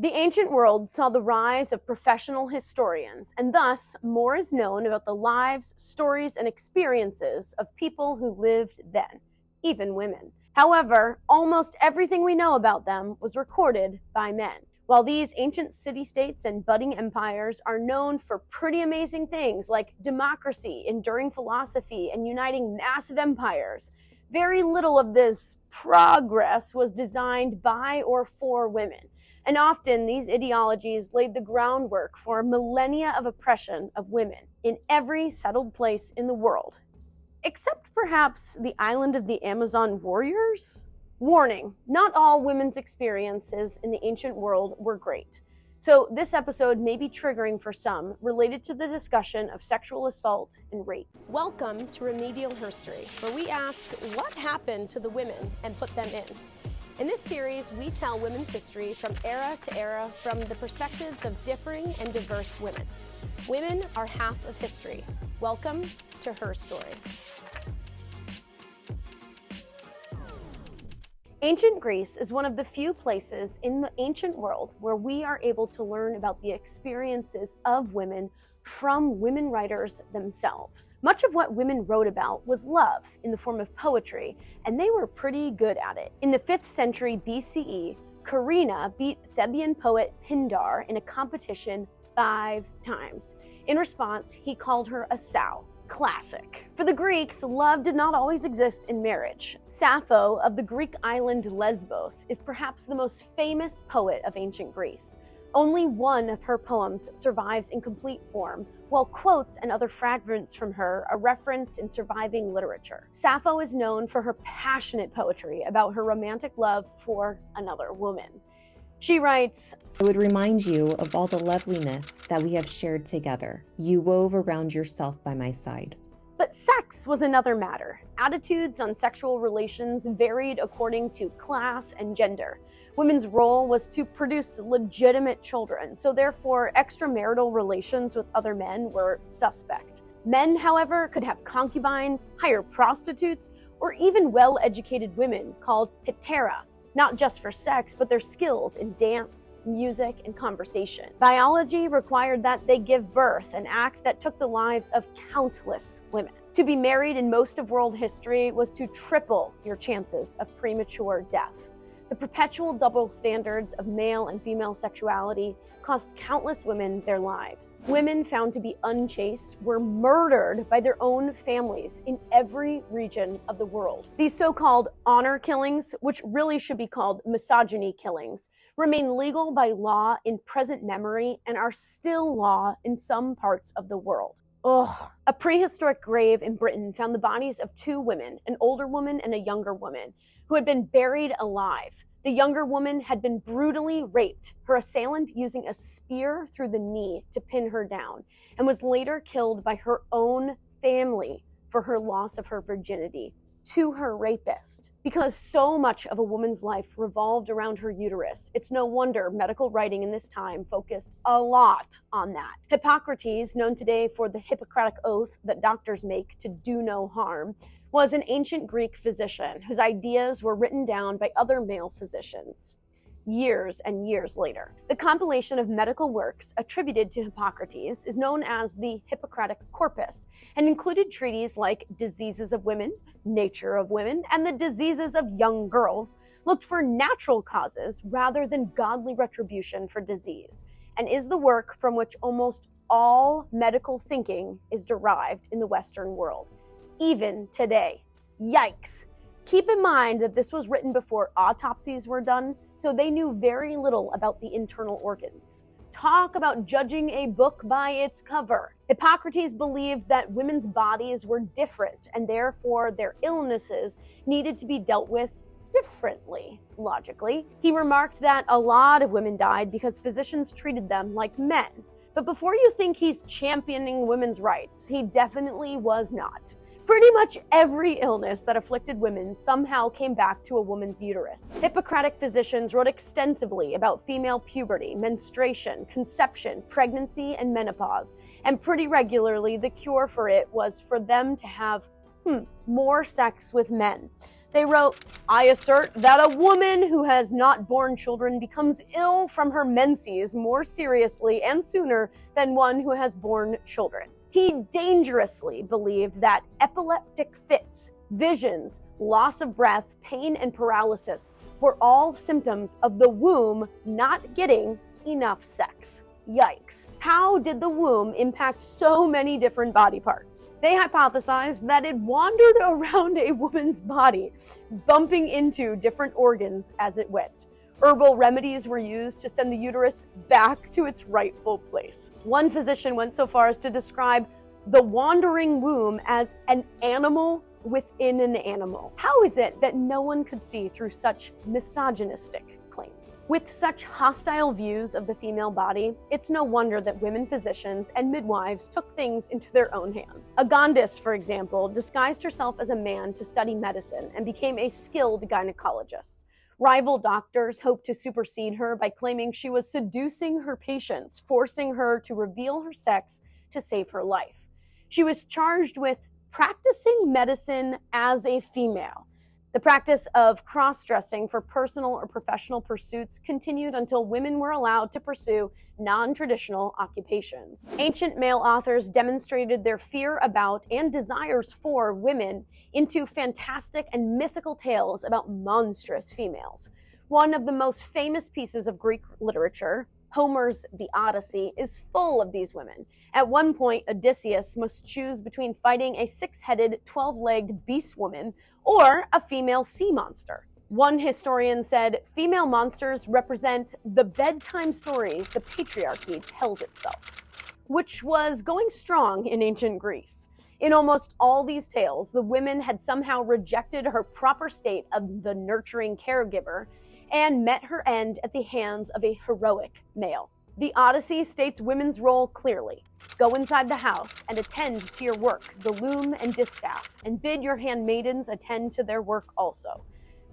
The ancient world saw the rise of professional historians, and thus more is known about the lives, stories, and experiences of people who lived then, even women. However, almost everything we know about them was recorded by men. While these ancient city-states and budding empires are known for pretty amazing things like democracy, enduring philosophy, and uniting massive empires, very little of this progress was designed by or for women. And often these ideologies laid the groundwork for millennia of oppression of women in every settled place in the world, except perhaps the island of the Amazon warriors? Warning, not all women's experiences in the ancient world were great. So this episode may be triggering for some, related to the discussion of sexual assault and rape. Welcome to Remedial Herstory, where we ask what happened to the women and put them in. In this series, we tell women's history from era to era from the perspectives of differing and diverse women. Women are half of history. Welcome to Her Story. Ancient Greece is one of the few places in the ancient world where we are able to learn about the experiences of women from women writers themselves. Much of what women wrote about was love in the form of poetry, and they were pretty good at it. In the 5th century BCE, Carina beat Theban poet Pindar in a competition 5 times. In response, he called her a sow. Classic. For the Greeks, love did not always exist in marriage. Sappho of the Greek island Lesbos is perhaps the most famous poet of ancient Greece. Only one of her poems survives in complete form, while quotes and other fragments from her are referenced in surviving literature. Sappho is known for her passionate poetry about her romantic love for another woman. She writes, I would remind you of all the loveliness that we have shared together. You wove around yourself by my side. But sex was another matter. Attitudes on sexual relations varied according to class and gender. Women's role was to produce legitimate children, so therefore extramarital relations with other men were suspect. Men, however, could have concubines, hire prostitutes, or even well-educated women called hetera, not just for sex, but their skills in dance, music, and conversation. Biology required that they give birth, an act that took the lives of countless women. To be married in most of world history was to triple your chances of premature death. The perpetual double standards of male and female sexuality cost countless women their lives. Women found to be unchaste were murdered by their own families in every region of the world. These so-called honor killings, which really should be called misogyny killings, remain legal by law in present memory and are still law in some parts of the world. A prehistoric grave in Britain found the bodies of 2 women, an older woman and a younger woman, who had been buried alive. The younger woman had been brutally raped, her assailant using a spear through the knee to pin her down, and was later killed by her own family for her loss of her virginity to her rapist. Because so much of a woman's life revolved around her uterus, it's no wonder medical writing in this time focused a lot on that. Hippocrates, known today for the Hippocratic oath that doctors make to do no harm, was an ancient Greek physician whose ideas were written down by other male physicians years and years later. The compilation of medical works attributed to Hippocrates is known as the Hippocratic Corpus and included treatises like Diseases of Women, Nature of Women, and the Diseases of Young Girls, looked for natural causes rather than godly retribution for disease, and is the work from which almost all medical thinking is derived in the Western world. Even today. Yikes. Keep in mind that this was written before autopsies were done, so they knew very little about the internal organs. Talk about judging a book by its cover. Hippocrates believed that women's bodies were different, and therefore their illnesses needed to be dealt with differently, logically. He remarked that a lot of women died because physicians treated them like men. But before you think he's championing women's rights, he definitely was not. Pretty much every illness that afflicted women somehow came back to a woman's uterus. Hippocratic physicians wrote extensively about female puberty, menstruation, conception, pregnancy, and menopause, and pretty regularly the cure for it was for them to have more sex with men. They wrote, "I assert that a woman who has not borne children becomes ill from her menses more seriously and sooner than one who has borne children." He dangerously believed that epileptic fits, visions, loss of breath, pain, and paralysis were all symptoms of the womb not getting enough sex. Yikes. How did the womb impact so many different body parts? They hypothesized that it wandered around a woman's body, bumping into different organs as it went. Herbal remedies were used to send the uterus back to its rightful place. One physician went so far as to describe the wandering womb as an animal within an animal. How is it that no one could see through such misogynistic claims? With such hostile views of the female body, it's no wonder that women physicians and midwives took things into their own hands. Agondis, for example, disguised herself as a man to study medicine and became a skilled gynecologist. Rival doctors hoped to supersede her by claiming she was seducing her patients, forcing her to reveal her sex to save her life. She was charged with practicing medicine as a female. The practice of cross-dressing for personal or professional pursuits continued until women were allowed to pursue non-traditional occupations. Ancient male authors demonstrated their fear about and desires for women into fantastic and mythical tales about monstrous females. One of the most famous pieces of Greek literature, Homer's The Odyssey, is full of these women. At one point, Odysseus must choose between fighting a 6-headed, 12-legged beast woman or a female sea monster. One historian said, "Female monsters represent the bedtime stories the patriarchy tells itself," which was going strong in ancient Greece. In almost all these tales, the women had somehow rejected her proper state of the nurturing caregiver and met her end at the hands of a heroic male. The Odyssey states women's role clearly. Go inside the house and attend to your work, the loom and distaff, and bid your handmaidens attend to their work also.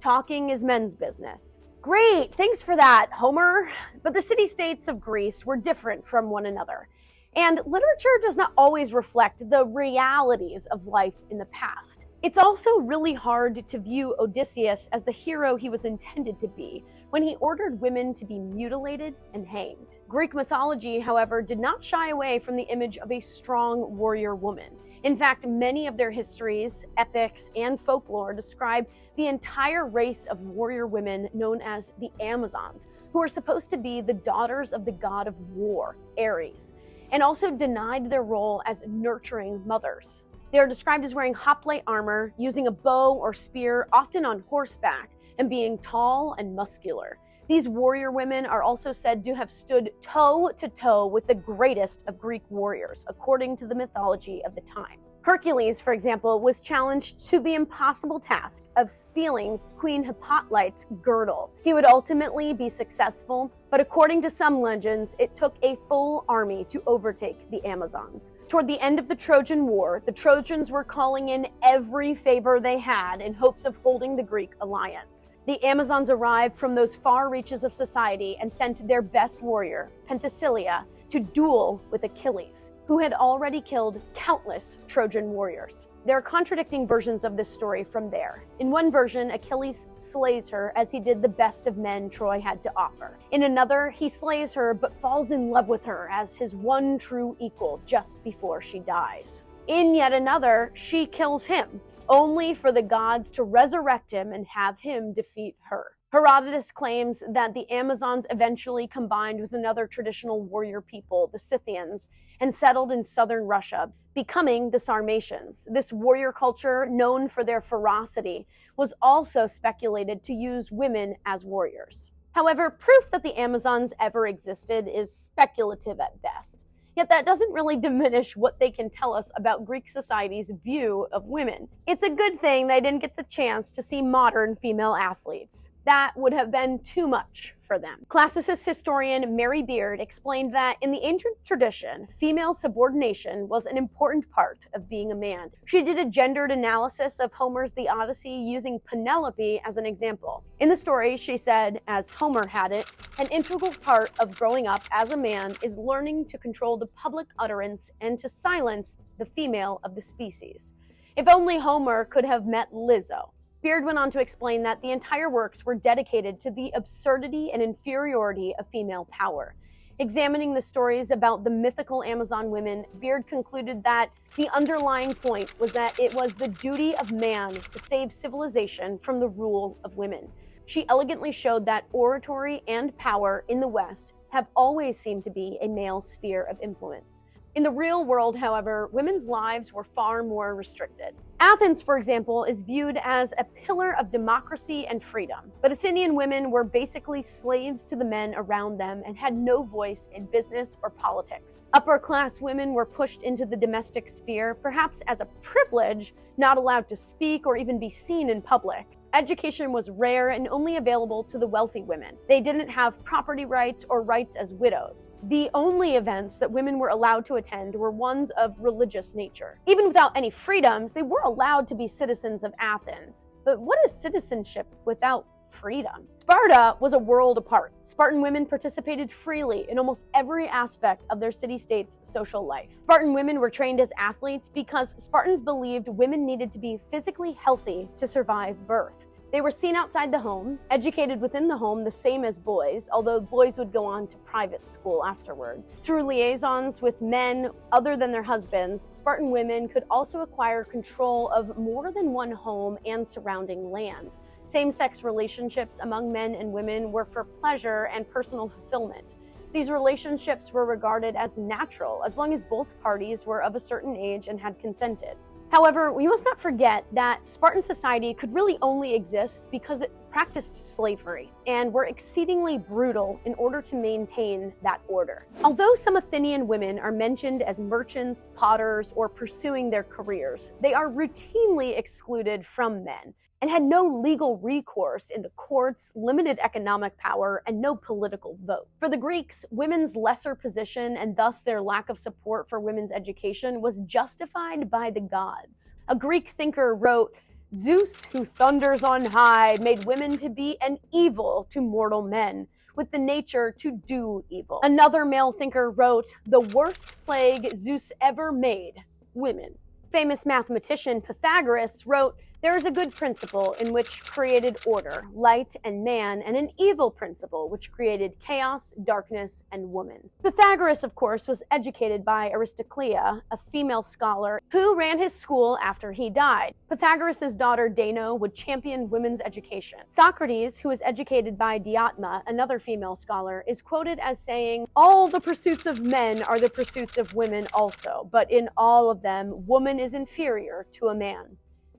Talking is men's business. Great, thanks for that, Homer. But the city-states of Greece were different from one another. And literature does not always reflect the realities of life in the past. It's also really hard to view Odysseus as the hero he was intended to be when he ordered women to be mutilated and hanged. Greek mythology, however, did not shy away from the image of a strong warrior woman. In fact, many of their histories, epics, and folklore describe the entire race of warrior women known as the Amazons, who are supposed to be the daughters of the god of war, Ares, and also denied their role as nurturing mothers. They are described as wearing hoplite armor, using a bow or spear, often on horseback, and being tall and muscular. These warrior women are also said to have stood toe-to-toe with the greatest of Greek warriors, according to the mythology of the time. Hercules, for example, was challenged to the impossible task of stealing Queen Hippolyte's girdle. He would ultimately be successful, but according to some legends, it took a full army to overtake the Amazons. Toward the end of the Trojan War, the Trojans were calling in every favor they had in hopes of holding the Greek alliance. The Amazons arrived from those far reaches of society and sent their best warrior, Penthesilea, to duel with Achilles, who had already killed countless Trojan warriors. There are contradicting versions of this story from there. In one version, Achilles slays her as he did the best of men Troy had to offer. In another, he slays her but falls in love with her as his one true equal just before she dies. In yet another, she kills him, only for the gods to resurrect him and have him defeat her. Herodotus claims that the Amazons eventually combined with another traditional warrior people, the Scythians, and settled in southern Russia, becoming the Sarmatians. This warrior culture, known for their ferocity, was also speculated to use women as warriors. However, proof that the Amazons ever existed is speculative at best. Yet that doesn't really diminish what they can tell us about Greek society's view of women. It's a good thing they didn't get the chance to see modern female athletes. That would have been too much for them. Classicist historian Mary Beard explained that in the ancient tradition, female subordination was an important part of being a man. She did a gendered analysis of Homer's The Odyssey using Penelope as an example. In the story, she said, as Homer had it, an integral part of growing up as a man is learning to control the public utterance and to silence the female of the species. If only Homer could have met Lizzo. Beard went on to explain that the entire works were dedicated to the absurdity and inferiority of female power. Examining the stories about the mythical Amazon women, Beard concluded that the underlying point was that it was the duty of man to save civilization from the rule of women. She elegantly showed that oratory and power in the West have always seemed to be a male sphere of influence. In the real world, however, women's lives were far more restricted. Athens, for example, is viewed as a pillar of democracy and freedom, but Athenian women were basically slaves to the men around them and had no voice in business or politics. Upper-class women were pushed into the domestic sphere, perhaps as a privilege, not allowed to speak or even be seen in public. Education was rare and only available to the wealthy women. They didn't have property rights or rights as widows. The only events that women were allowed to attend were ones of religious nature. Even without any freedoms, they were allowed to be citizens of Athens. But what is citizenship without freedom? Sparta was a world apart. Spartan women participated freely in almost every aspect of their city-state's social life. Spartan women were trained as athletes because Spartans believed women needed to be physically healthy to survive birth. They were seen outside the home, educated within the home the same as boys, although boys would go on to private school afterward. Through liaisons with men other than their husbands, Spartan women could also acquire control of more than one home and surrounding lands. Same-sex relationships among men and women were for pleasure and personal fulfillment. These relationships were regarded as natural as long as both parties were of a certain age and had consented. However, we must not forget that Spartan society could really only exist because it practiced slavery and were exceedingly brutal in order to maintain that order. Although some Athenian women are mentioned as merchants, potters, or pursuing their careers, they are routinely excluded from men and had no legal recourse in the courts, limited economic power, and no political vote. For the Greeks, women's lesser position and thus their lack of support for women's education was justified by the gods. A Greek thinker wrote, "Zeus, who thunders on high, made women to be an evil to mortal men, with the nature to do evil." Another male thinker wrote, "The worst plague Zeus ever made, women." Famous mathematician Pythagoras wrote, "There is a good principle in which created order, light and man, and an evil principle which created chaos, darkness, and woman." Pythagoras, of course, was educated by Aristoclea, a female scholar who ran his school after he died. Pythagoras' daughter Dano would champion women's education. Socrates, who was educated by Diotima, another female scholar, is quoted as saying, "All the pursuits of men are the pursuits of women also, but in all of them, woman is inferior to a man."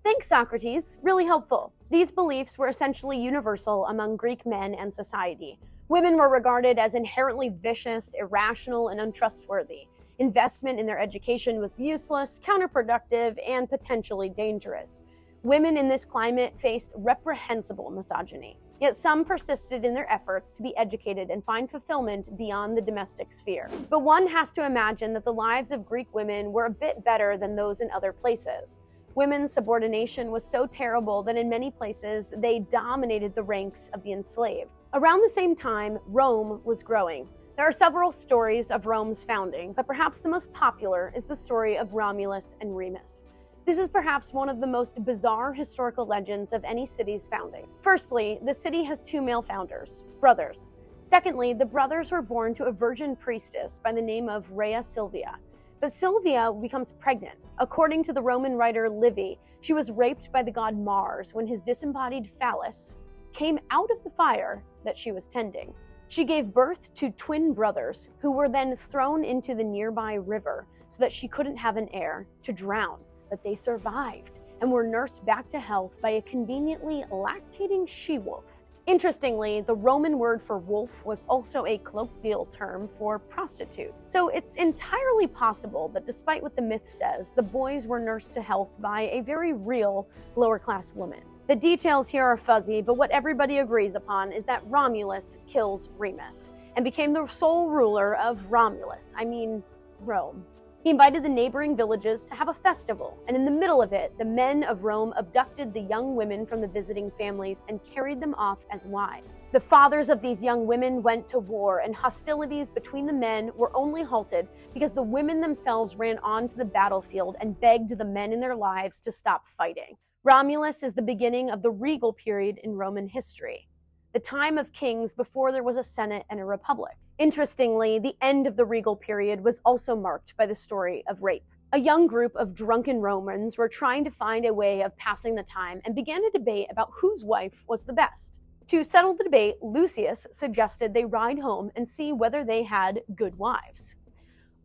Thanks, Socrates. Really helpful. These beliefs were essentially universal among Greek men and society. Women were regarded as inherently vicious, irrational, and untrustworthy. Investment in their education was useless, counterproductive, and potentially dangerous. Women in this climate faced reprehensible misogyny. Yet some persisted in their efforts to be educated and find fulfillment beyond the domestic sphere. But one has to imagine that the lives of Greek women were a bit better than those in other places. Women's subordination was so terrible that in many places they dominated the ranks of the enslaved. Around the same time, Rome was growing. There are several stories of Rome's founding, but perhaps the most popular is the story of Romulus and Remus. This is perhaps one of the most bizarre historical legends of any city's founding. Firstly, the city has two male founders, brothers. Secondly, the brothers were born to a virgin priestess by the name of Rhea Silvia. But Silvia becomes pregnant. According to the Roman writer Livy, she was raped by the god Mars when his disembodied phallus came out of the fire that she was tending. She gave birth to twin brothers who were then thrown into the nearby river so that she couldn't have an heir to drown. But they survived and were nursed back to health by a conveniently lactating she-wolf. Interestingly, the Roman word for wolf was also a colloquial term for prostitute. So it's entirely possible that despite what the myth says, the boys were nursed to health by a very real lower-class woman. The details here are fuzzy, but what everybody agrees upon is that Romulus kills Remus and became the sole ruler of Rome. He invited the neighboring villages to have a festival, and in the middle of it, the men of Rome abducted the young women from the visiting families and carried them off as wives. The fathers of these young women went to war, and hostilities between the men were only halted because the women themselves ran onto the battlefield and begged the men in their lives to stop fighting. Romulus is the beginning of the regal period in Roman history, the time of kings before there was a Senate and a republic. Interestingly, the end of the regal period was also marked by the story of rape. A young group of drunken Romans were trying to find a way of passing the time and began a debate about whose wife was the best. To settle the debate, Lucius suggested they ride home and see whether they had good wives.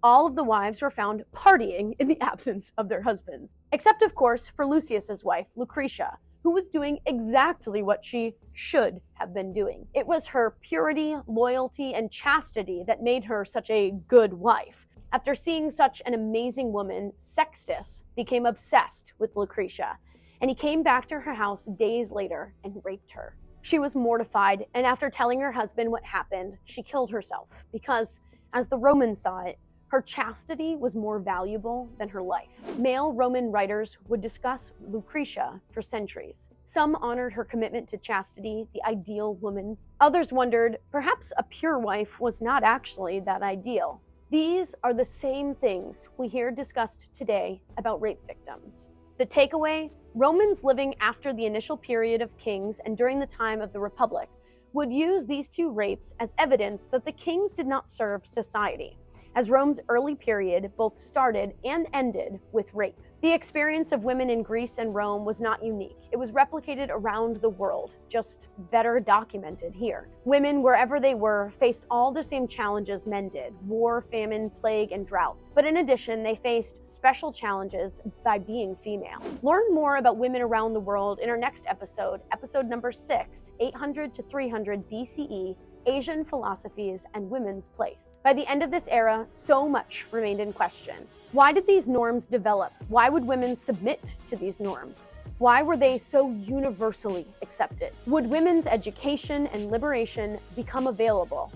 All of the wives were found partying in the absence of their husbands, except of course for Lucius's wife, Lucretia, who was doing exactly what she should have been doing. It was her purity, loyalty, and chastity that made her such a good wife. After seeing such an amazing woman, Sextus became obsessed with Lucretia, and he came back to her house days later and raped her. She was mortified, and after telling her husband what happened, she killed herself because, as the Romans saw it, her chastity was more valuable than her life. Male Roman writers would discuss Lucretia for centuries. Some honored her commitment to chastity, the ideal woman. Others wondered, perhaps a pure wife was not actually that ideal. These are the same things we hear discussed today about rape victims. The takeaway: Romans living after the initial period of kings and during the time of the Republic would use these two rapes as evidence that the kings did not serve society, as Rome's early period both started and ended with rape. The experience of women in Greece and Rome was not unique. It was replicated around the world, just better documented here. Women, wherever they were, faced all the same challenges men did: war, famine, plague, and drought. But in addition, they faced special challenges by being female. Learn more about women around the world in our next episode, episode number 6, 800 to 300 BCE, Asian Philosophies and Women's Place. By the end of this era, so much remained in question. Why did these norms develop? Why would women submit to these norms? Why were they so universally accepted? Would women's education and liberation become available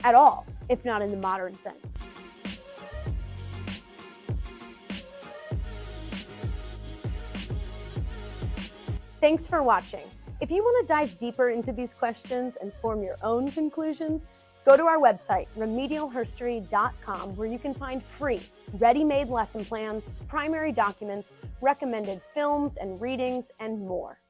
at all, if not in the modern sense? Thanks for watching. If you want to dive deeper into these questions and form your own conclusions, go to our website, remedialherstory.com, where you can find free, ready-made lesson plans, primary documents, recommended films and readings, and more.